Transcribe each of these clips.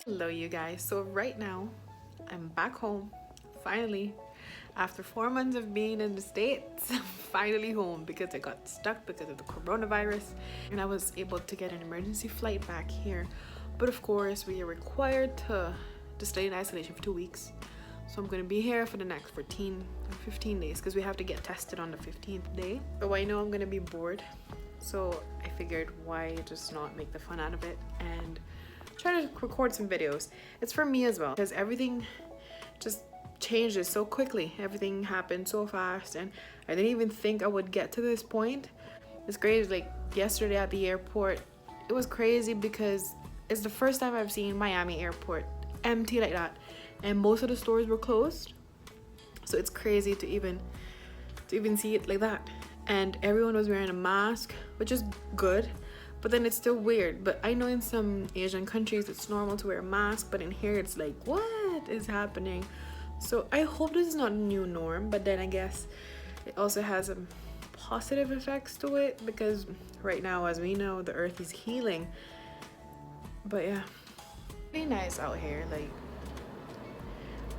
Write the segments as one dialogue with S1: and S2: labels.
S1: Hello you guys. So right now I'm back home finally after 4 months of being in the States. I'm finally home because I got stuck because of the coronavirus and I was able to get an emergency flight back here, but of course we are required to stay in isolation for 2 weeks. So I'm going to be here for the next 14 or 15 days because we have to get tested on the 15th day. So I know I'm going to be bored, so I figured why just not make the fun out of it and try to record some videos. It's for me as well because everything just changes so quickly. Everything happened so fast and I didn't even think I would get to this point. It's crazy. Like yesterday at the airport, it was crazy because it's the first time I've seen Miami airport empty like that, and most of the stores were closed. So it's crazy to even see it like that. And everyone was wearing a mask, which is good, but then it's still weird. But I know in some Asian countries it's normal to wear a mask, but in here it's like, what is happening? So I hope this is not a new norm, but then I guess it also has a positive effects to it because right now, as we know, the earth is healing. But yeah, pretty nice out here. Like,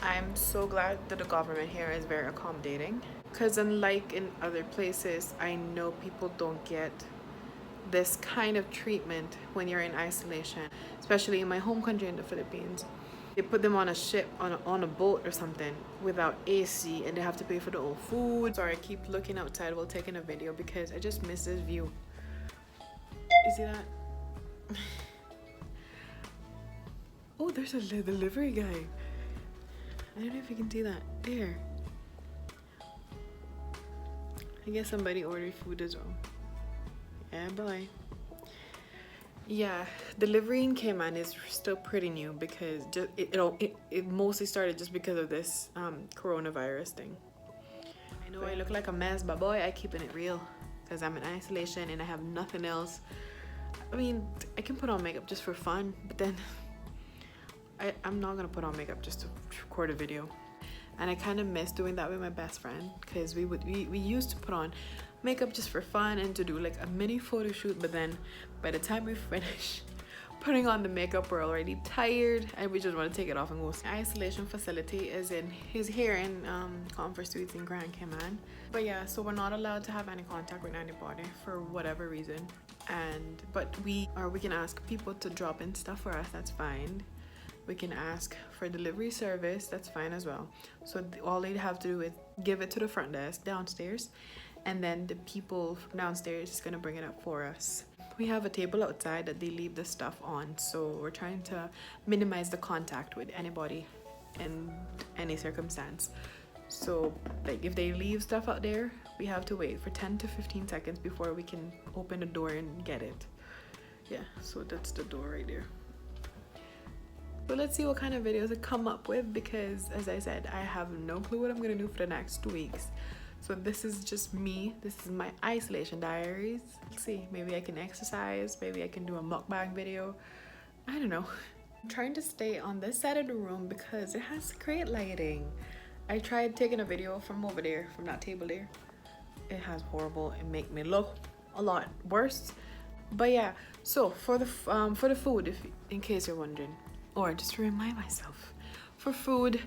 S1: I'm so glad that the government here is very accommodating because unlike in other places, I know people don't get this kind of treatment when you're in isolation, especially in my home country in the Philippines. They put them on a ship, on a boat or something without AC, and they have to pay for their own food. Sorry, I keep looking outside while taking a video because I just miss this view. You see that? Oh, there's a delivery guy. I don't know if you can see that. There. I guess somebody ordered food as well. Yeah, boy. Yeah, delivery in Cayman is still pretty new because it mostly started just because of this coronavirus thing. I know I look like a mess, but boy, I keeping it real because I'm in isolation and I have nothing else. I mean, I can put on makeup just for fun, but then I'm not gonna put on makeup just to record a video. And I kind of miss doing that with my best friend because we used to put on makeup just for fun and to do like a mini photo shoot, but then by the time we finish putting on the makeup we're already tired and we just want to take it off and go. The isolation facility is here in Comfort Suites in Grand Cayman. But yeah, so we're not allowed to have any contact with anybody for whatever reason, but we can ask people to drop in stuff for us. That's fine. We can ask for delivery service. That's fine as well. So all they'd have to do is give it to the front desk downstairs, and then the people from downstairs is gonna bring it up for us. We have a table outside that they leave the stuff on, so we're trying to minimize the contact with anybody in any circumstance. So like if they leave stuff out there, we have to wait for 10 to 15 seconds before we can open the door and get it. Yeah, so that's the door right there. But let's see what kind of videos I come up with because, as I said, I have no clue what I'm gonna do for the next 2 weeks. So this is just me. This is my isolation diaries. Let's see, maybe I can exercise, maybe I can do a mukbang video. I don't know. I'm trying to stay on this side of the room because it has great lighting. I tried taking a video from over there, from that table there. It has horrible, it make me look a lot worse. But yeah, so for the food, in case you're wondering, or just to remind myself, for food,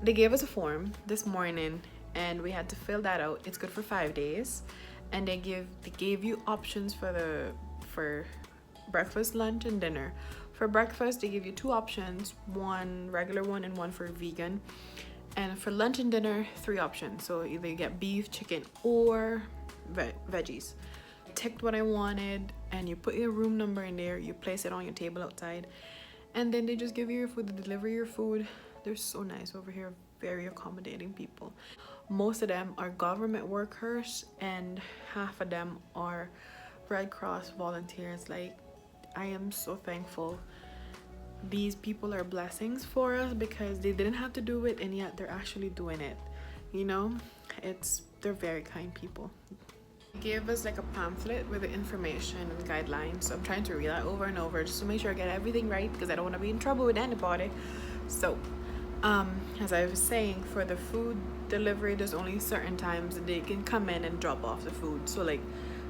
S1: they gave us a form this morning and we had to fill that out. It's good for 5 days, and they gave you options for breakfast, lunch, and dinner. For breakfast, they give you 2 options, one regular one and one for vegan. And for lunch and dinner, 3 options. So either you get beef, chicken, or veggies. I ticked what I wanted, and you put your room number in there. You place it on your table outside, and then they just give you your food. They deliver your food. They're so nice over here, very accommodating people. Most of them are government workers and half of them are Red Cross volunteers. Like, I am so thankful. These people are blessings for us because they didn't have to do it and yet they're actually doing it. You know, they're very kind people. They gave us like a pamphlet with the information and guidelines, so I'm trying to read that over and over just to make sure I get everything right because I don't want to be in trouble with anybody. So as I was saying, for the food delivery, there's only certain times that they can come in and drop off the food. So like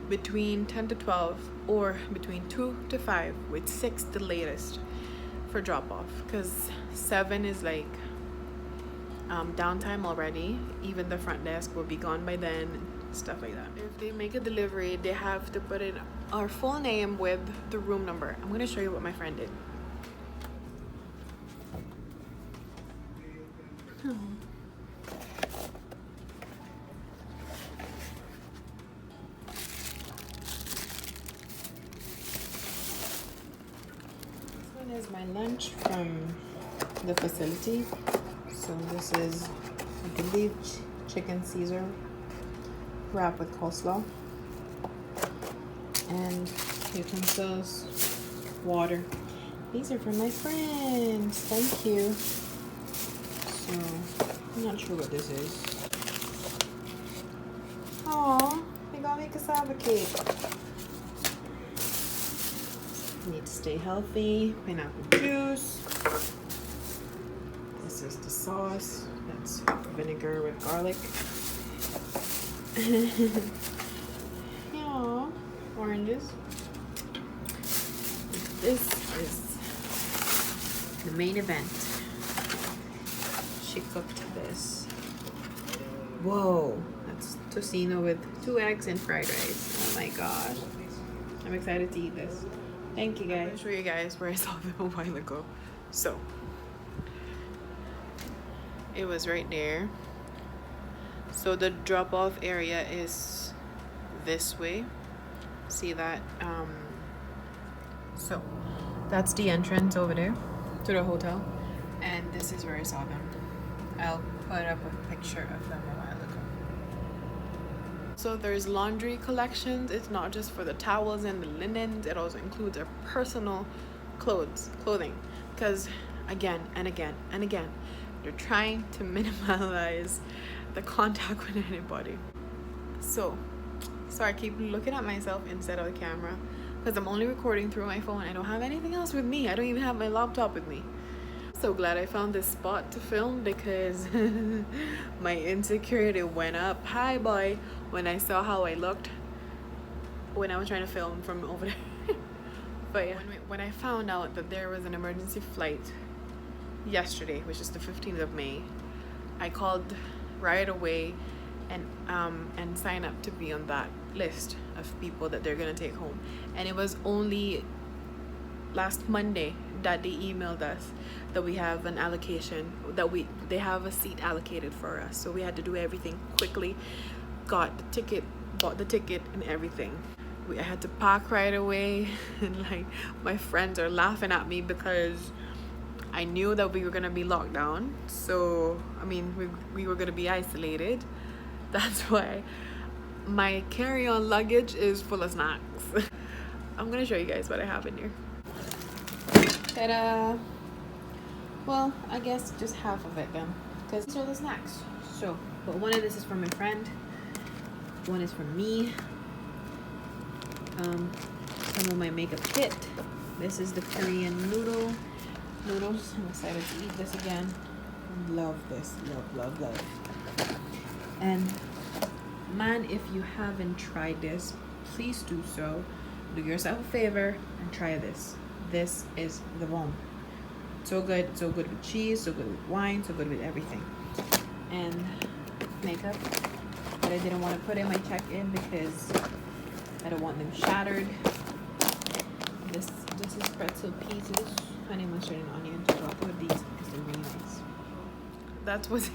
S1: between 10 to 12 or between 2 to 5 with 6 the latest. for drop off, because 7 is like downtime already. Even the front desk will be gone by then, stuff like that. If they make a delivery, they have to put in our full name with the room number. I'm gonna show you what my friend did. This one is my lunch from the facility. So this is, I believe, chicken Caesar wrapped with coleslaw, and utensils, water. These are from my friends. Thank you. So I'm not sure what this is. Aww, they got me cassava cake. Need to stay healthy. Pineapple juice. This is the sauce. That's vinegar with garlic. Aww, oranges. This is the main event. She cooked this. Whoa, that's tocino with 2 eggs and fried rice. Oh my gosh. I'm excited to eat this. Thank you guys. I'll show you guys where I saw them a while ago. So it was right there. So the drop-off area is this way. See that? So that's the entrance over there to the hotel, and this is where I saw them. I'll put up a picture of them a while ago. So there's laundry collections. It's not just for the towels and the linens. It also includes our personal clothing, because again and again and again, they're trying to minimize the contact with anybody. So I keep looking at myself instead of the camera, because I'm only recording through my phone. I don't have anything else with me. I don't even have my laptop with me. So glad I found this spot to film, because my insecurity went up high boy when I saw how I looked when I was trying to film from over there. But yeah, when I found out that there was an emergency flight yesterday, which is the 15th of May, I called right away and sign up to be on that list of people that they're gonna take home. And it was only last Monday that they emailed us that we have an allocation, that they have a seat allocated for us. So we had to do everything quickly, got the ticket, bought the ticket and everything. I had to pack right away, and like my friends are laughing at me because I knew that we were gonna be locked down. So I mean, we were gonna be isolated. That's why my carry-on luggage is full of snacks. I'm gonna show you guys what I have in here. Ta-da! Well, I guess just half of it then, because these are the snacks. So, but one of this is from my friend, one is from me. Some of my makeup kit. This is the Korean noodles. I'm excited to eat this again. Love this. Love. And man, if you haven't tried this, please do so. Do yourself a favor and try this. This is the bomb. So good with cheese, so good with wine, so good with everything. And makeup that I didn't want to put in my check-in because I don't want them shattered. This is pretzel pieces, honey mustard and onion. So I'll put these because they're really nice. That's what's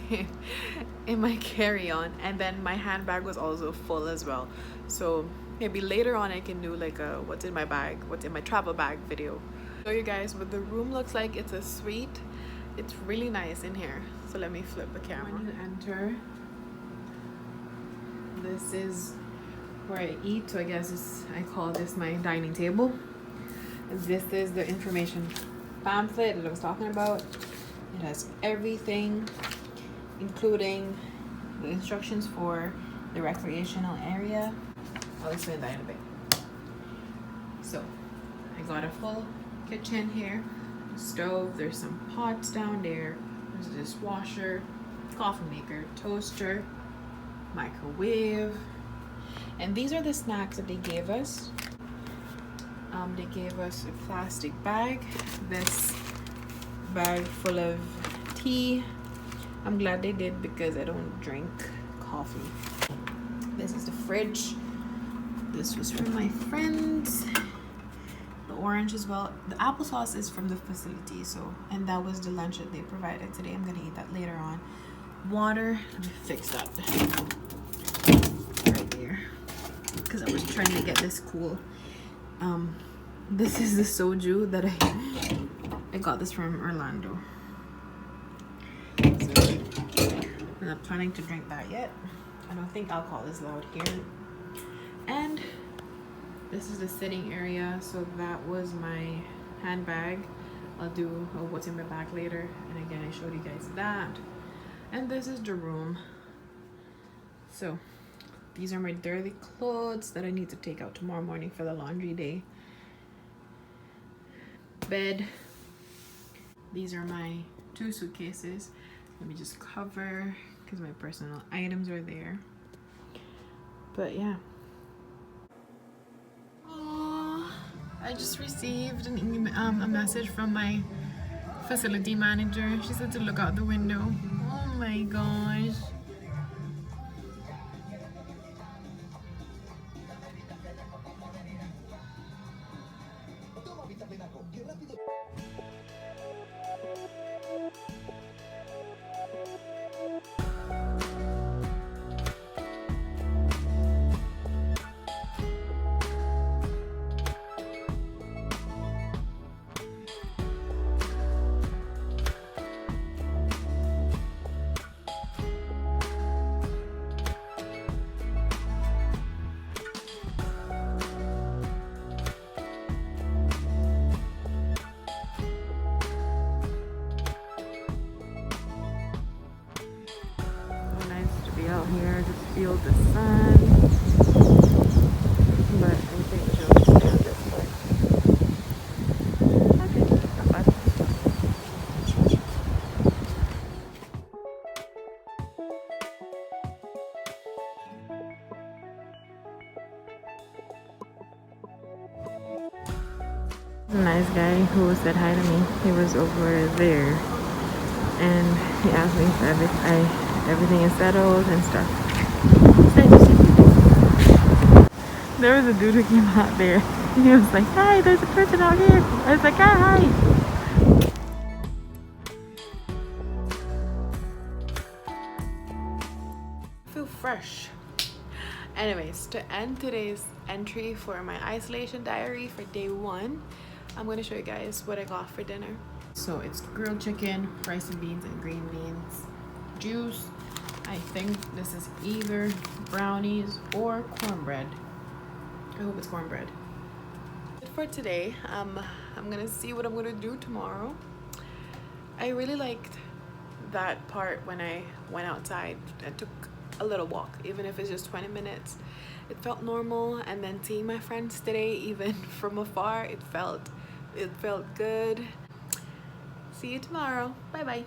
S1: in my carry-on, and then my handbag was also full as well. So maybe later on I can do like a what's in my bag, what's in my travel bag video. Show you guys what the room looks like. It's a suite. It's really nice in here. So let me flip the camera. When you enter, this is where I eat. So I guess I call this my dining table. This is the information pamphlet that I was talking about. It has everything, including the instructions for the recreational area. I'll explain that in a bit. So I got a full kitchen here, stove, there's some pots down there, there's a dishwasher, coffee maker, toaster, microwave, and these are the snacks that they gave us. They gave us a plastic bag. This bag full of tea. I'm glad they did because I don't drink coffee. This is the fridge. This was from my friends. The orange as well. The applesauce is from the facility, so, and that was the lunch that they provided today. I'm gonna eat that later on. Water, let me fix that right there because I was trying to get this cool. This is the soju that I got this from Orlando. So, I'm not planning to drink that yet. I don't think alcohol is allowed here. And this is the sitting area. So that was my handbag. I'll do what's in my bag later. And again, I showed you guys that. And this is the room. So these are my dirty clothes that I need to take out tomorrow morning for the laundry day. Bed. These are my 2 suitcases. Let me just cover because my personal items are there. But yeah. Oh, I just received a message from my facility manager. She said to look out the window. Oh my gosh. Out here, just feel the sun, but I think she'll just stay on this way. Okay, not bad. A nice guy who said hi to me. He was over there, and he asked me if everything is settled and stuff. It's nice to see people. There was a dude who came out there. He was like, "Hi, there's a person out here." I was like, "Ah, hi." I feel fresh. Anyways, to end today's entry for my isolation diary for day 1, I'm going to show you guys what I got for dinner. So it's grilled chicken, rice and beans, and green beans. Juice. I think this is either brownies or cornbread. I hope it's cornbread. For today, I'm gonna see what I'm gonna do tomorrow. I really liked that part when I went outside and took a little walk, even if it's just 20 minutes. It felt normal, and then seeing my friends today, even from afar, it felt good. See you tomorrow. Bye bye.